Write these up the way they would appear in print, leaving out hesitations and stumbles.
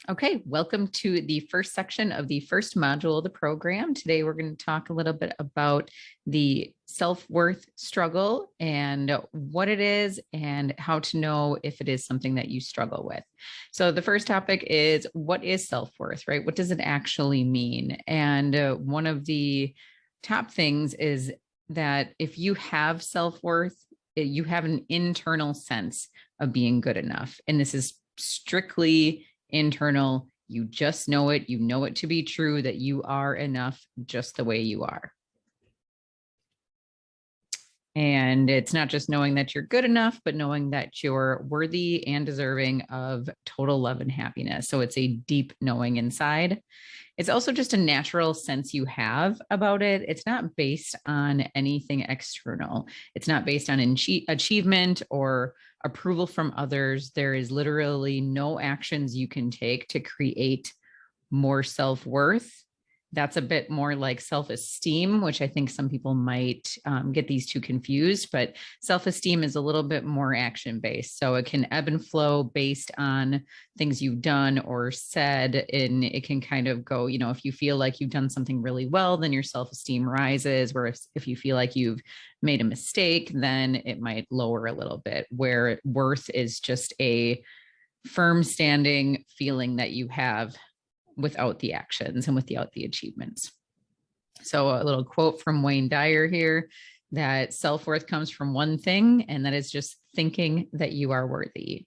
Okay, welcome to the first section of the first module of the program. Today, we're going to talk a little bit about the self-worth struggle and what it is and how to know if it is something that you struggle with. So the first topic is, what is self-worth, right? What does it actually mean? And one of the top things is that if you have self-worth, you have an internal sense of being good enough. And this is strictly internal. You just know it. You know it to be true that you are enough just the way you are. And it's not just knowing that you're good enough, but knowing that you're worthy and deserving of total love and happiness. So it's a deep knowing inside. It's also just a natural sense you have about it. It's not based on anything external. It's not based on achievement or approval from others. There is literally no actions you can take to create more self-worth. That's a bit more like self-esteem, which I think some people might get these two confused, but self-esteem is a little bit more action-based. So it can ebb and flow based on things you've done or said, and it can kind of go, if you feel like you've done something really well, then your self-esteem rises, where if you feel like you've made a mistake, then it might lower a little bit, where worth is just a firm standing feeling that you have without the actions and without the achievements. So a little quote from Wayne Dyer here, that self-worth comes from one thing, and that is just thinking that you are worthy.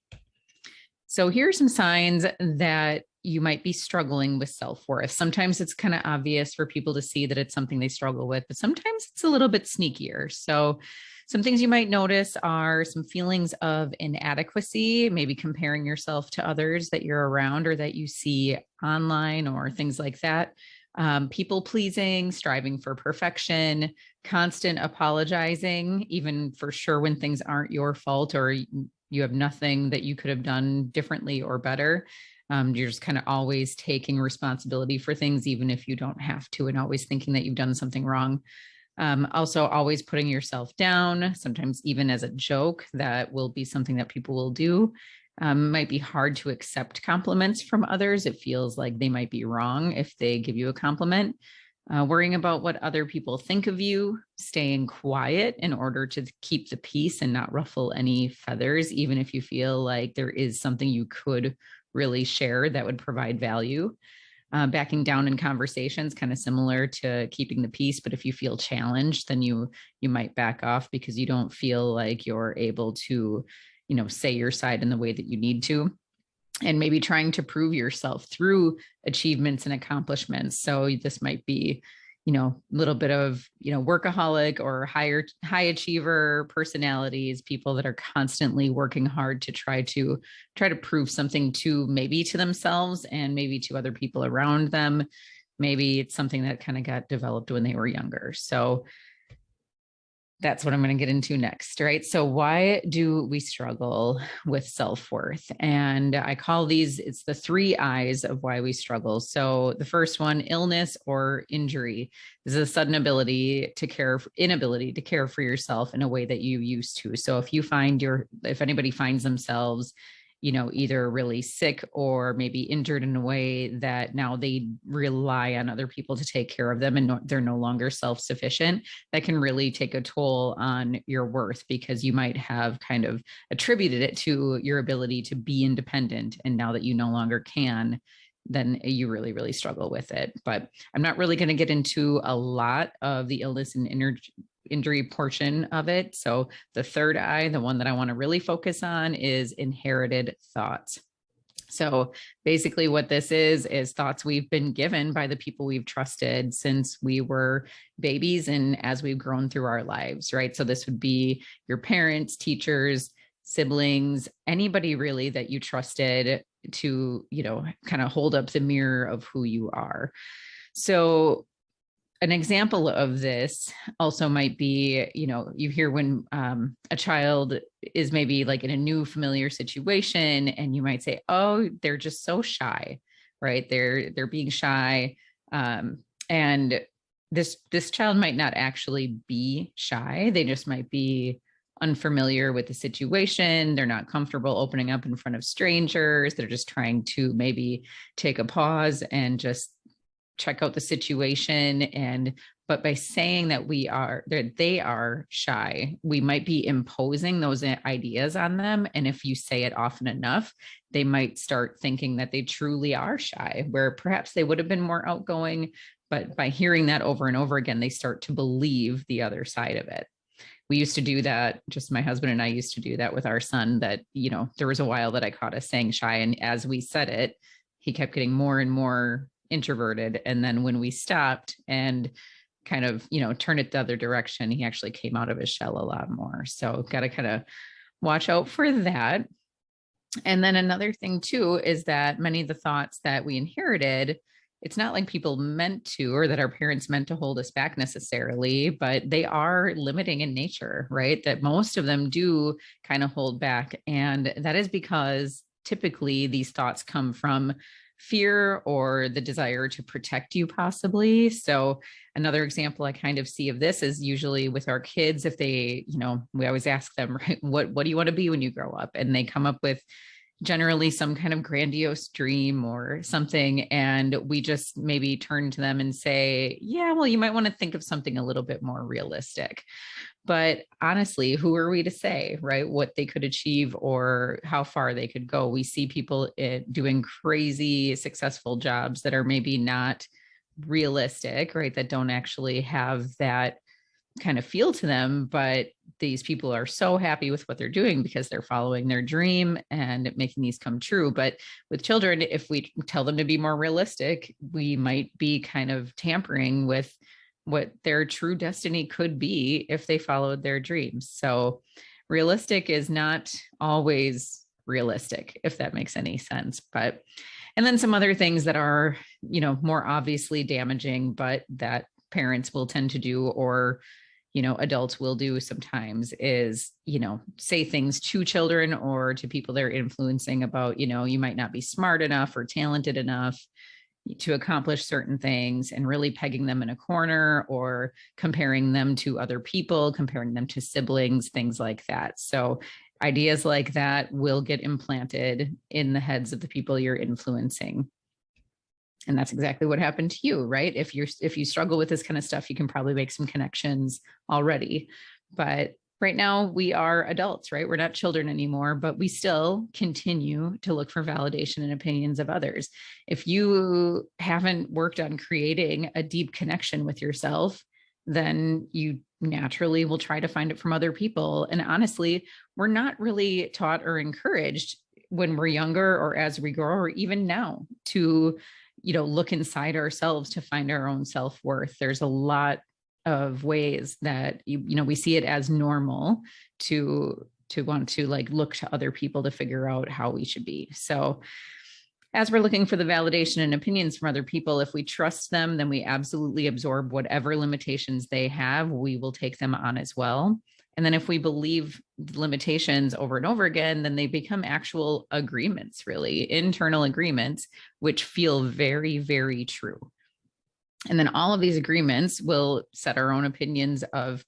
So here are some signs that you might be struggling with self-worth. Sometimes it's kind of obvious for people to see that it's something they struggle with, but sometimes it's a little bit sneakier. So some things you might notice are some feelings of inadequacy, maybe comparing yourself to others that you're around or that you see online or things like that. People pleasing, striving for perfection, constant apologizing, even for sure when things aren't your fault or you have nothing that you could have done differently or better. You're just kind of always taking responsibility for things, even if you don't have to, and always thinking that you've done something wrong. Also, always putting yourself down, sometimes even as a joke. That will be something that people will do. Might be hard to accept compliments from others. It feels like they might be wrong if they give you a compliment. Worrying about what other people think of you, staying quiet in order to keep the peace and not ruffle any feathers, even if you feel like there is something you could really share that would provide value. Backing down in conversations, kind of similar to keeping the peace, but if you feel challenged, then you might back off because you don't feel like you're able to, say your side in the way that you need to. And maybe trying to prove yourself through achievements and accomplishments. So this might be, a little bit of, workaholic or high achiever personalities, people that are constantly working hard to try to prove something to themselves and maybe to other people around them. Maybe it's something that kind of got developed when they were younger. So that's what I'm going to get into next, right? So why do we struggle with self-worth? And I call these, it's the 3 I's of why we struggle. So the first one, illness or injury, is a sudden inability to care for yourself in a way that you used to. So if anybody finds themselves either really sick or maybe injured in a way that now they rely on other people to take care of them and they're no longer self-sufficient, that can really take a toll on your worth, because you might have kind of attributed it to your ability to be independent. And now that you no longer can, then you really, really struggle with it. But I'm not really going to get into a lot of the illness and injury portion of it. So the third I, the one that I want to really focus on, is inherited thoughts. So basically what this is thoughts we've been given by the people we've trusted since we were babies and as we've grown through our lives, right? So this would be your parents, teachers, siblings, anybody really that you trusted to, kind of hold up the mirror of who you are. So an example of this also might be, you hear when a child is maybe like in a new familiar situation, and you might say, "Oh, they're just so shy," right? They're being shy, and this child might not actually be shy. They just might be unfamiliar with the situation. They're not comfortable opening up in front of strangers. They're just trying to maybe take a pause and just check out the situation. But by saying that they are shy, we might be imposing those ideas on them. And if you say it often enough, they might start thinking that they truly are shy, where perhaps they would have been more outgoing. But by hearing that over and over again, they start to believe the other side of it. We used to do that. Just my husband and I used to do that with our son, that, there was a while that I caught us saying shy. And as we said it, he kept getting more and more introverted. And then when we stopped and kind of, turn it the other direction, he actually came out of his shell a lot more. So got to kind of watch out for that. And then another thing too, is that many of the thoughts that we inherited, it's not like people meant to, or that our parents meant to hold us back necessarily, but they are limiting in nature, right? That most of them do kind of hold back. And that is because typically these thoughts come from fear or the desire to protect you, possibly. So another example I kind of see of this is usually with our kids. If they, we always ask them, right, what do you want to be when you grow up? And they come up with generally some kind of grandiose dream or something. And we just maybe turn to them and say, yeah, well, you might want to think of something a little bit more realistic. But honestly, who are we to say, right, what they could achieve or how far they could go? We see people doing crazy successful jobs that are maybe not realistic, right, that don't actually have that kind of feel to them, but these people are so happy with what they're doing because they're following their dream and making these come true. But with children, if we tell them to be more realistic, we might be kind of tampering with what their true destiny could be if they followed their dreams. So realistic is not always realistic, if that makes any sense. And then some other things that are, more obviously damaging, but that parents will tend to do, or adults will do sometimes, is, say things to children or to people they're influencing about, you might not be smart enough or talented enough to accomplish certain things, and really pegging them in a corner or comparing them to other people, comparing them to siblings, things like that. So ideas like that will get implanted in the heads of the people you're influencing. And that's exactly what happened to you, right? If you struggle with this kind of stuff, you can probably make some connections already. But right now we are adults, right? We're not children anymore, but we still continue to look for validation and opinions of others. If you haven't worked on creating a deep connection with yourself, then you naturally will try to find it from other people. And honestly, we're not really taught or encouraged when we're younger or as we grow, or even now, to look inside ourselves to find our own self-worth. There's a lot of ways that we see it as normal to want to look to other people to figure out how we should be. So as we're looking for the validation and opinions from other people, if we trust them, then we absolutely absorb whatever limitations they have. We will take them on as well. And then if we believe limitations over and over again, then they become actual agreements, really internal agreements, which feel very, very true. And then all of these agreements will set our own opinions of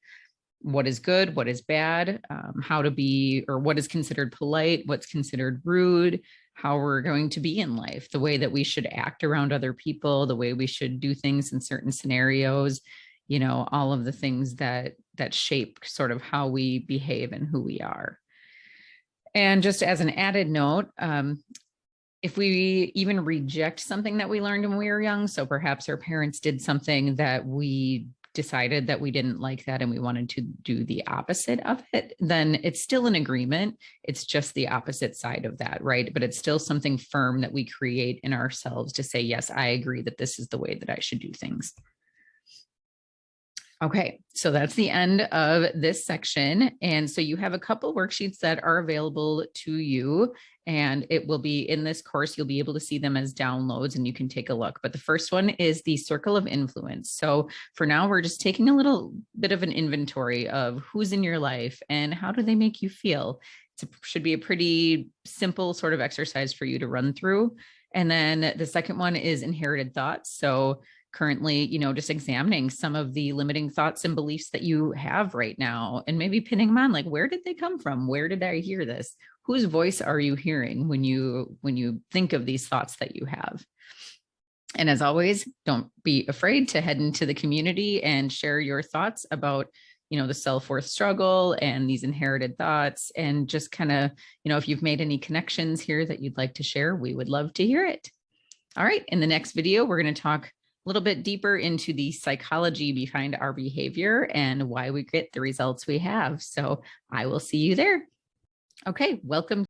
what is good, what is bad, how to be, or what is considered polite, what's considered rude, how we're going to be in life, the way that we should act around other people, the way we should do things in certain scenarios, all of the things that shape sort of how we behave and who we are. And just as an added note, if we even reject something that we learned when we were young, so perhaps our parents did something that we decided that we didn't like that and we wanted to do the opposite of it, then it's still an agreement. It's just the opposite side of that, right? But it's still something firm that we create in ourselves to say, yes, I agree that this is the way that I should do things. Okay, so that's the end of this section. And so you have a couple worksheets that are available to you, and it will be in this course. You'll be able to see them as downloads and you can take a look. But the first one is the circle of influence. So for now, we're just taking a little bit of an inventory of who's in your life and how do they make you feel. It should be a pretty simple sort of exercise for you to run through. And then the second one is inherited thoughts. So currently, just examining some of the limiting thoughts and beliefs that you have right now and maybe pinning them on, like, where did they come from? Where did I hear this? Whose voice are you hearing when you think of these thoughts that you have? And as always, don't be afraid to head into the community and share your thoughts about, the self-worth struggle and these inherited thoughts, and just kind of, if you've made any connections here that you'd like to share, we would love to hear it. All right. In the next video, we're going to talk a little bit deeper into the psychology behind our behavior and why we get the results we have. So I will see you there. Okay. Welcome.